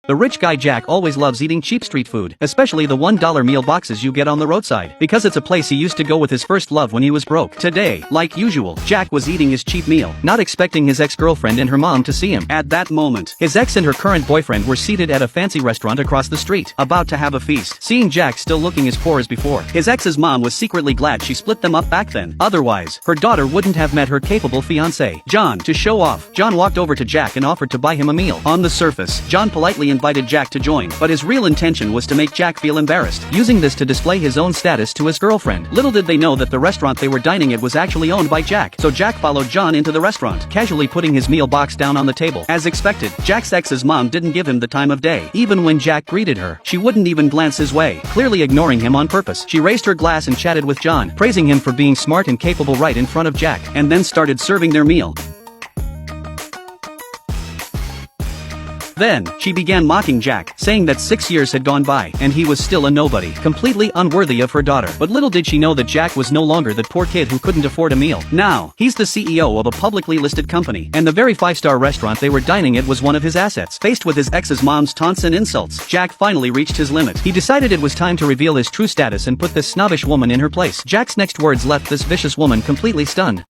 The rich guy Jack always loves eating cheap street food, especially the $1 meal boxes you get on the roadside, because it's a place he used to go with his first love when he was broke. Today, like usual, Jack was eating his cheap meal, not expecting his ex-girlfriend and her mom to see him. At that moment, his ex and her current boyfriend were seated at a fancy restaurant across the street, about to have a feast. Seeing Jack still looking as poor as before, his ex's mom was secretly glad she split them up back then. Otherwise, her daughter wouldn't have met her capable fiancé, John. To show off, John walked over to Jack and offered to buy him a meal. On the surface, John politely invited Jack to join, but his real intention was to make Jack feel embarrassed, using this to display his own status to his girlfriend. Little did they know that the restaurant they were dining at was actually owned by Jack, so Jack followed John into the restaurant, casually putting his meal box down on the table. As expected, Jack's ex's mom didn't give him the time of day. Even when Jack greeted her, she wouldn't even glance his way, clearly ignoring him on purpose. She raised her glass and chatted with John, praising him for being smart and capable right in front of Jack, and then started serving their meal. Then, she began mocking Jack, saying that 6 years had gone by, and he was still a nobody, completely unworthy of her daughter. But little did she know that Jack was no longer that poor kid who couldn't afford a meal. Now, he's the CEO of a publicly listed company, and the very five-star restaurant they were dining at was one of his assets. Faced with his ex's mom's taunts and insults, Jack finally reached his limit. He decided it was time to reveal his true status and put this snobbish woman in her place. Jack's next words left this vicious woman completely stunned.